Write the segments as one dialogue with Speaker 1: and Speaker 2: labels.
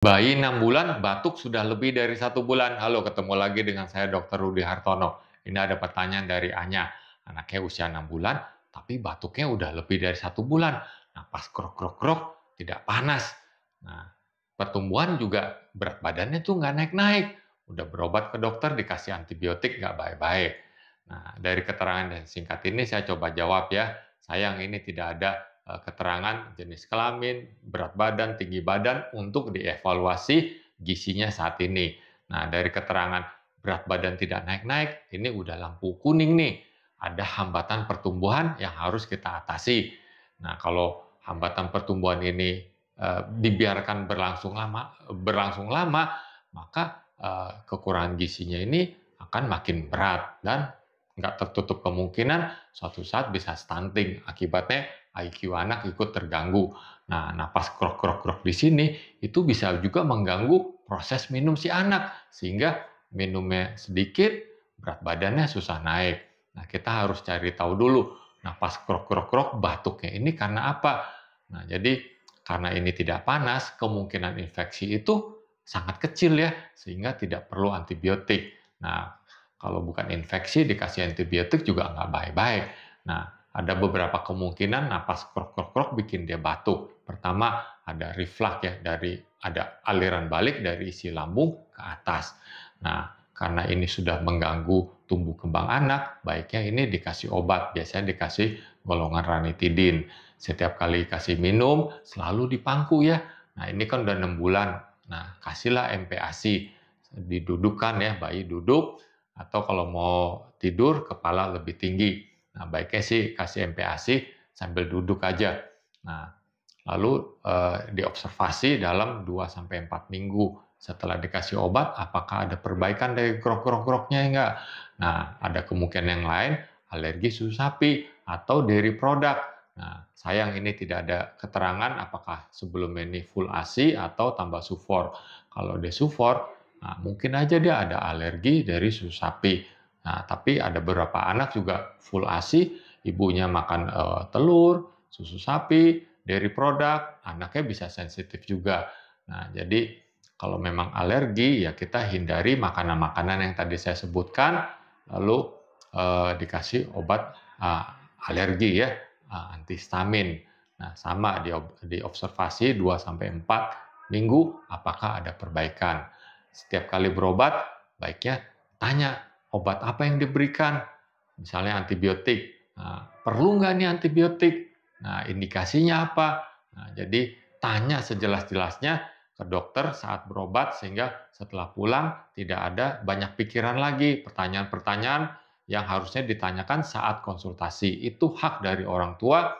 Speaker 1: Bayi 6 bulan batuk sudah lebih dari 1 bulan. Halo, ketemu lagi dengan saya Dr. Rudi Hartono. Ini ada pertanyaan dari Anya. Anaknya usia 6 bulan, tapi batuknya udah lebih dari 1 bulan. Napas krok-krok-krok, tidak panas. Nah, pertumbuhan juga berat badannya tuh nggak naik-naik. Udah berobat ke dokter, dikasih antibiotik, nggak baik-baik. Nah, dari keterangan yang singkat ini saya coba jawab ya. Sayang ini tidak ada keterangan jenis kelamin, berat badan, tinggi badan untuk dievaluasi gizinya saat ini. Nah, dari keterangan berat badan tidak naik-naik, ini udah lampu kuning nih. Ada hambatan pertumbuhan yang harus kita atasi. Nah, kalau hambatan pertumbuhan ini dibiarkan berlangsung lama, maka kekurangan gizinya ini akan makin berat dan nggak tertutup kemungkinan suatu saat bisa stunting. Akibatnya IQ anak ikut terganggu. Nah, napas krok-krok-krok di sini itu bisa juga mengganggu proses minum si anak, sehingga minumnya sedikit, berat badannya susah naik. Nah, kita harus cari tahu dulu, napas krok-krok-krok batuknya ini karena apa? Nah, jadi karena ini tidak panas, kemungkinan infeksi itu sangat kecil ya, sehingga tidak perlu antibiotik. Nah, kalau bukan infeksi dikasih antibiotik juga nggak baik-baik. Nah, ada beberapa kemungkinan napas krok-krok-krok bikin dia batuk. Pertama, ada reflux ya, ada aliran balik dari isi lambung ke atas. Nah, karena ini sudah mengganggu tumbuh kembang anak, baiknya ini dikasih obat. Biasanya dikasih golongan ranitidin. Setiap kali kasih minum, selalu dipangku ya. Nah, ini kan udah 6 bulan. Nah, kasihlah MPASI. Didudukkan ya, bayi duduk, atau kalau mau tidur, kepala lebih tinggi. Nah, baiknya sih kasih MPASI sambil duduk aja. Nah, lalu diobservasi dalam 2-4 minggu. Setelah dikasih obat, apakah ada perbaikan dari krok-krok-kroknya enggak? Nah, ada kemungkinan yang lain, alergi susu sapi atau dairy product. Nah, sayang ini tidak ada keterangan apakah sebelumnya ini full ASI atau tambah sufor. Kalau dia sufor, nah, mungkin aja dia ada alergi dari susu sapi. Nah, tapi ada beberapa anak juga full ASI, ibunya makan telur, susu sapi, dairy product, anaknya bisa sensitif juga. Nah, jadi kalau memang alergi, ya kita hindari makanan-makanan yang tadi saya sebutkan, lalu dikasih obat alergi ya, antihistamin. Nah, sama diobservasi 2-4 minggu apakah ada perbaikan. Setiap kali berobat, baiknya tanya obat apa yang diberikan. Misalnya antibiotik. Nah, perlu nggak nih antibiotik? Nah, indikasinya apa? Nah, jadi tanya sejelas-jelasnya ke dokter saat berobat sehingga setelah pulang tidak ada banyak pikiran lagi, pertanyaan-pertanyaan yang harusnya ditanyakan saat konsultasi. Itu hak dari orang tua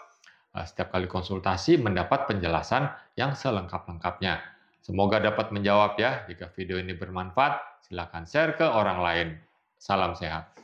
Speaker 1: setiap kali konsultasi mendapat penjelasan yang selengkap-lengkapnya. Semoga dapat menjawab ya. Jika video ini bermanfaat, silakan share ke orang lain. Salam sehat.